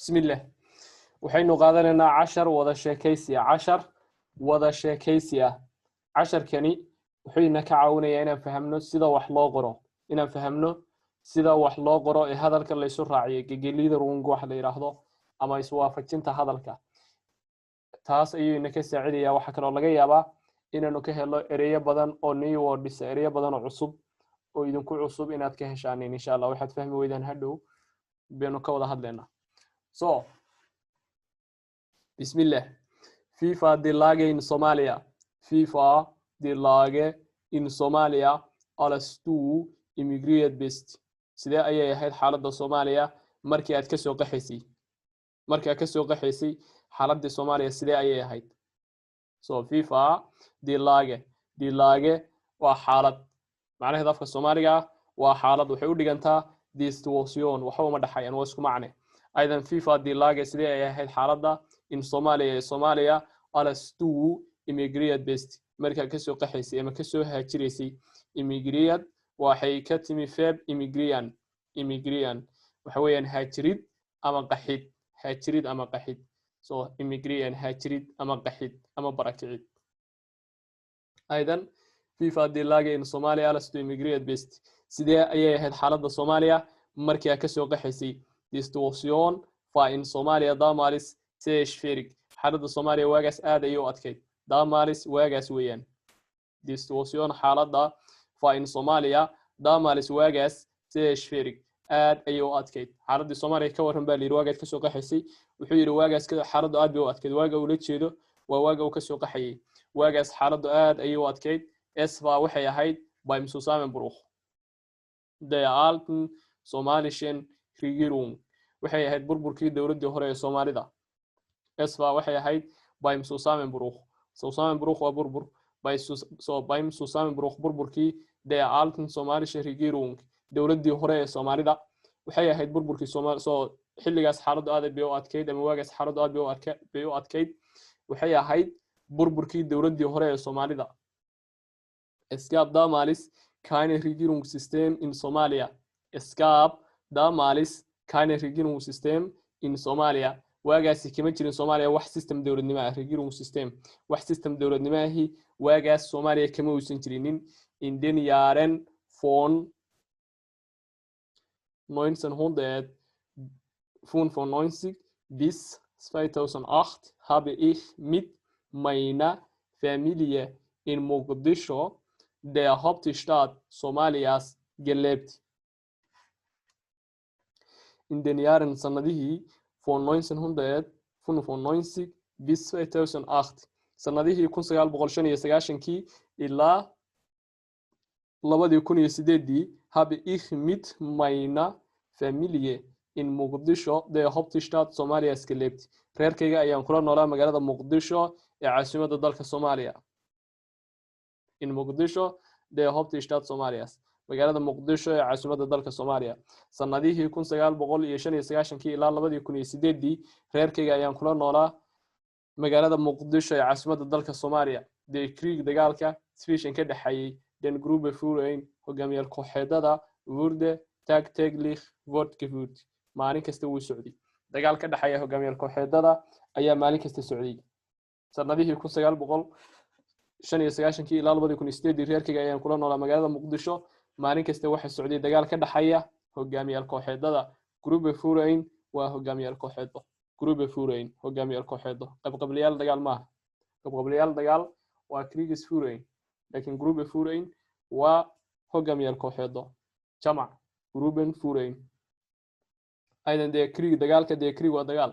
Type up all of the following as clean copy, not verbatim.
بسم الله. waxaynu qaadanaynaa 10 wada sheekaysiya 10 wada sheekaysiya 10 kani wuxuu ina ka caawinayaa inaan fahamno sida wax loo qoro ee hadalka la isu raaciyo gegelida rungu wax la yiraahdo ama iswaafajinta hadalka taas ayuu ina ka saacidayaa waxa kale oo laga yaabaa inaanu ka helo ereyo badan oo new words ereyo badan oo cusub oo idinku cusub inaad ka heshaan insha Allah waxaad fahmi weydaan hadhow beenu ka wada hadlaynaa so بسم الله FIFA de lage in Somalia FIFA de lage in Somalia alastu immigrate best sidee ayay ahayd xaaladda Soomaaliya markii aad ka soo qaxaysay xaaladda Soomaaliya sidee ayay ahayd so FIFA de lage waa xaalad macnaheedu afka Soomaaliga waa xaalad waxay u dhigantaa situation waxa uma dhaxayaan waa isku macne aydan FIFA de lage sidee ayay ahayd xaaladda in Somalia alastu immigrate best marka ka soo qaxaysay ama ka soo haajiraysay immigrate waxay ka timi feb immigrant waxa weeyaan haajirid ama qaxid so immigrant haajirid ama qaxid ama barakicid aydan FIFA de lage in Somalia alastu immigrate best sidee ayay ahayd xaaladda Soomaaliya markii ka soo qaxaysay situation fa in Somalia damaris سيش فيرك حالة الصومالية واجس آد أيو أتكيد دا مارس واجس ويان ديستوسيون حالة دا فإن صوماليا دا مارس واجس سيش فيرك آد أيو أتكيد حالة الصومالية كورهم بالي رواجت كسوق حسي وحير واجس كده حالة آد بيو أتكيد واجا ولتشيدو وواجا وكسوق حي واجس حالة آد أيو أتكيد إسفا وحي هيد بايم سوسام بروخ دا عالتن صوماليشين ريجيرون وحي هيد بربركي دولة هوري صومالي دا اسفا waxay ahayd baym Susamen Bruch waa burbur baym Susamen Bruch burburkii der alten somalische Regierung dawladii hore ee Soomaalida waxay ahayd burburkii soo xilligaas xaaladu aad bay u adkeyd ama waagaas xaaladu aad bay u adkeyd waxay ahayd burburkii dawladii hore ee Soomaalida es gab damals keine Regierungssystem in Somalia es gab damals keine Regierungssystem in Somalia واجاس كمان جرين سوماليا واحد سيستم دولة نماء رجيرون سيستم واحد سيستم دولة نماء هي واجاس سوماليا كمان وسنترينين إن دين يارن فون 1995 bis 2008 habe ich mit meiner Familie in Mogadischu, der Hauptstadt Somalias, gelebt. In den Jahren sanadihii von 1995 bis 2008 sanadihii 1995 ilaa 2008 habe ich mit meiner Familie in Mogadischu der Hauptstadt Somalias gelebt reerkayga ayaan kula noolaa magaalada Mogadishu ee caasimadda dalka Soomaaliya in Mogadishu der Hauptstadt Somalias magaalada Muqdisho ee caasimadda dalka Soomaaliya sanadihii 1995 ilaa 2008 reerkayga ayaan kula noolaa magaalada Muqdisho ee caasimadda dalka Soomaaliya Krieg dagaalka Zwischen ka dhaxayay den Gruppe Führer hogaamiyay kooxeedada wurde tagtäglich fortgeführt maalin kasta wuu socday dagaal ka dhaxaya hogaamiyay kooxeedada ayaa maalin kasta socday sanadihii 1995 ilaa 2008 reerkayga ayaan kula noolaa magaalada Muqdisho maalin kasta waxa socday dagaal ka dhaxaya hogaamiyay kooxeedada Gruppe Führer waa hogaamiyay kooxeedo Gruppe Führer hogaamiyay kooxeedo qabqablayaal dagaal ma qabqablayaal dagaal waa Kriegsführer laakiin Gruppe Führer waa hogaamiyay kooxeedo jamac Gruppen Führer aydan de Krieg dagaalka de Krieg waa dagaal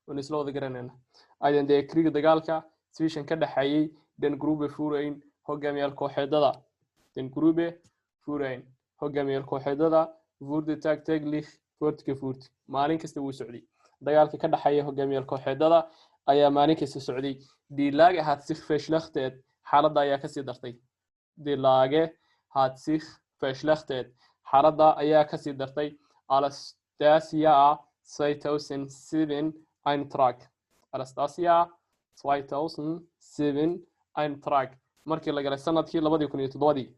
oo isla wada garanayna aydan de Krieg dagaalka Zwischen ka dhaxayay den Gruppe Führer hogaamiyay kooxeedada den Gruppe Führer hogaamiyay kooxeedada wurde tagtäglich fortgeführt maalin kasta wuu socday dagaalka ka dhaxaya hogaamiyay kooxeedada ayaa maalin kasta socday die Lage hat sich verschlechtert xaaladda ayaa ka sii dartay die Lage hat sich verschlechtert xaaladda ayaa ka sii dartay alles das Jahr 2007 Eintrag alles das Jahr 2007 Eintrag markii la galay sanadkii 2007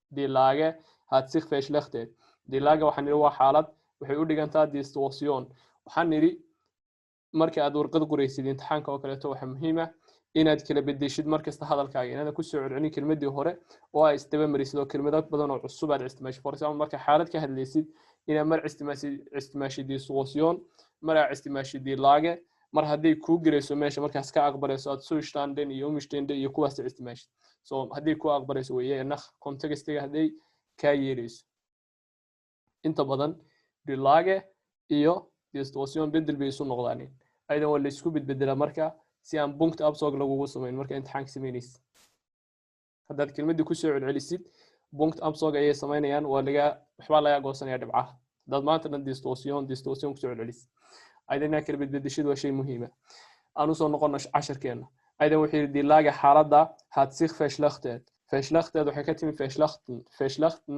die Lage hat sich verschlechtert die Lage waxaan waa xaalad waxay u dhigantaa distortion waxaan nidhi marka aad warqad qoraysid imtixaanka oo kaleeto waxa muhiim ah inaad kala bedeshid markasta hadalkaaga inaad ku soo celcelin kelmadii hore oo ay isdaba marisid oo kelmado badan oo cusub aad isticmaashid for example marka xaalad ka hadlaysid inaad mar isticmaashid discussion mar aad isticmaashid laage mar haddii kuu garayso meesha markaas ka aqbalayso aad soo ishtaandeen iyo umishtaandeen iyo kuwaas isticmaashid so haddii kuu aqbalayso weeye naq contextiga haddii kaa yeerayso inta badan laage iyo discussion bedel bay isu noqdaan aydan waa la isku bedbedelaa marka si aan punct absog lagugu sameyn marka imtixaanka sameynaysid haddaad kelmadii ku soo celcelisid punct absog ayay sameynayaan waa waxbaa laga goosanaya dhibcaha haddaad maanta dhan distortion ku soo celcelisid aydan kala bedbedeshid waa shay muhiim ah aan u soo noqono casharkeena aydan wuxuu yidhi dilaaga xaaladda had sich verschlechtert waxay ka timi verschlechten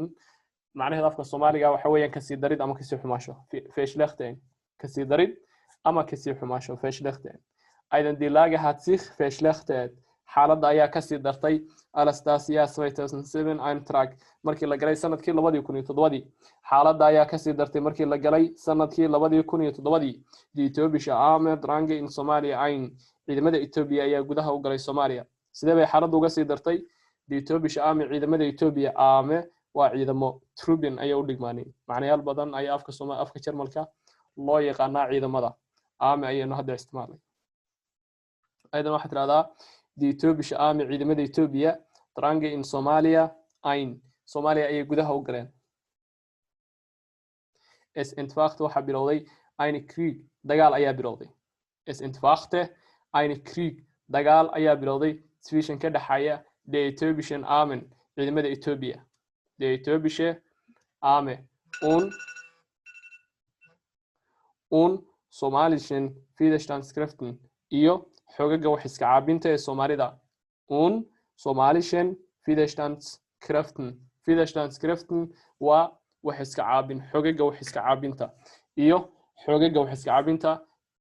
macnaheedu afka Soomaaliga waxa weeyaan ka sii darid ama ka sii xumaasho verschlechten ka sii darid ama ka sii xumaasho verschlechten aydan dilaaga had sich verschlechtert xaaladda ayaa ka sii dartay Anastasia 2007 Eintrag markii la galay sanadkii 2007 xaaladda ayaa ka sii dartay markii la galay sanadkii 2007 Ethiopia Armed Range in Somalia ayn ciidamada Ethiopia ayaa gudaha u galay Soomaaliya sidee bay xaaladdu uga sii dartay Ethiopia Armed ciidamada Ethiopia waa ciidamo Trubin ayaa u dhigmaanay macnayaal badan ay afka Jarmalka loo yaqaanaa ciidamada ayaynu hadda isticmaalay aydan waxa tiraahdaa Ethiopia ciidamada Ethiopia Range in Somalia ayn Soomaaliya ayay gudaha u galeen entfachte waxa bilowday eine Krieg dagaal ayaa bilowday entfachte eine Krieg dagaal ayaa bilowday zwischen ka dhaxaya the Ethiopian Army ciidamada Ethiopia the Ethiopische Arme und somalischen Widerstandskräften iyo xogaga wax iska caabinta ee Soomaalida und somalischen Widerstandskräften waa wax iska caabin xogaga wax iska caabinta iyo xogaga wax iska caabinta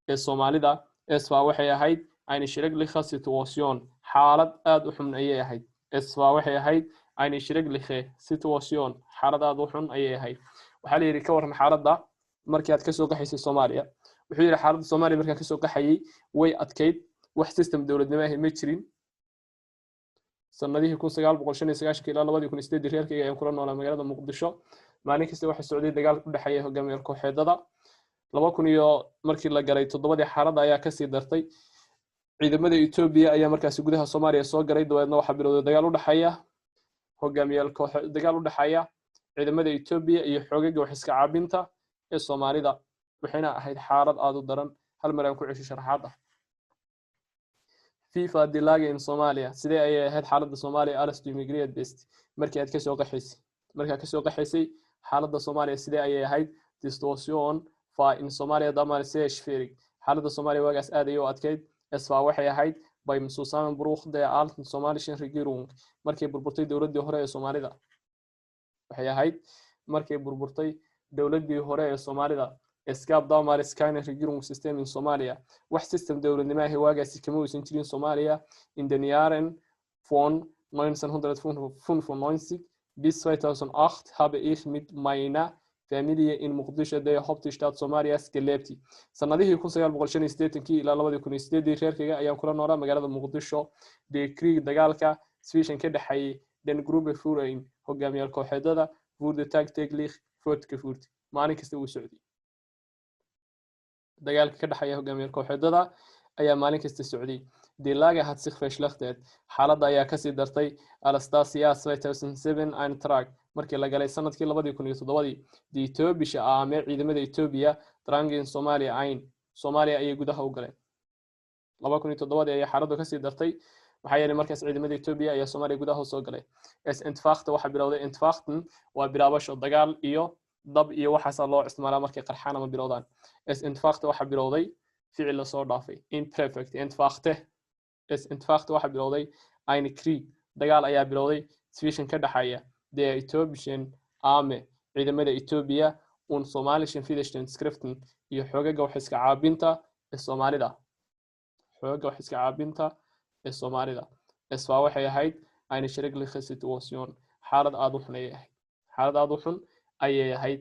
ee Soomaalida esfa waxay ahayd eine schreckliche Situation xaalad aad u xun ayay ahayd esfa waxay ahayd eine schreckliche Situation xaalad aad u xun ayay ahayd waxa la yiri ka waran xaaladda markii aad ka soo qaxaysay Soomaaliya wuxuu yiri xaaladda Soomaaliya markii ka soo qaxayay way adkeyd wax system dawladnimo ah ma jirin sanadihii 1995 ilaa 2008 reerkayga ayaan kula noolaa magaalada Muqdisho maalin kasta waxa socday dagaal u dhaxeeya hogaamiyaha kooxeedada 2000 markii la galay 7 xaaladda ayaa ka sii dartay ciidamada Ethiopia ayaa markaas gudaha Soomaaliya soo galay dabeedna waxa bilowday dagaal u dhaxeeya hogaamiyaha kooxeed dagaal u dhaxeeya ciidamada Ethiopia iyo xogaga wax iska caabinta ee Soomaalida waxayna ahayd xaalad aad u daran hal mar aan ku cesho sharaxaad FIFA dilaaga in Soomaaliya sidee ay ahayd xaaladda Soomaaliya alastu immigrant best markii aad ka soo qaxaysay xaaladda Soomaaliya sidee ay ahayd distortion fa in Soomaaliya damaal see shfirig xaaladda Soomaaliya wagaas aad ay u adkeyd esfa waxay ahayd bay masuusan buruuxda aaltan Soomaalishan regierung markii burburtay dawladdii hore ee Soomaalida waxay ahayd markii burburtay dawladdii hore ee Soomaalida es gab damals keine Regierungssystem in Somalia wax system dawladnimo ah waagaasi kama uusan jirin Soomaaliya in den Jahren von 1995 bis 2008 habe ich mit meiner Familie in Muqdisho der Hauptstadt Somalias gelebt sanadihii 1985 ilaa 2008 reerkayga ayaan kula noolaa magaalada Muqdisho the Krieg dagaalka zwischen ka dhaxay den Gruppe Führer hogaamiyaha kooxeedada wurde tagtäglich fortgeführt maalin kasta uu socday dagaalka ka dhaxaya hogaamiyaha kooxeedada ayaa maalin kasta socday dilaaga had sich verschlechtert xaaladda ayaa ka sii dartay Anastasia 2007 Eintrag markii la galay sanadkii 2007 Ethiopia Army ciidamada Ethiopia Range in Somalia ayn Soomaaliya ayay gudaha u galeen 2007 ayaa xaaladdu ka sii dartay waxaa yeelay markaas ciidamada Ethiopia ayaa Soomaaliya gudaha soo galay entfachte waxa bilowday entfachten waa bilaabasho dagaal iyo dab iyo waxaas loo isticmaalaa markay qarxaan ama bilowdaan entfachte waxa bilowday ficil la soo dhaafay imperfect entfachte waxa bilowday eine Krieg dagaal ayaa bilowday zwischen ka dhaxaya the Ethiopian Army ciidamada Ethiopia und somalischen Widerstandskräften iyo xogaga wax iska caabinta ee Soomaalida esfa waxay ahayd eine schreckliche Situation xaalad aad u xun ayay ahayd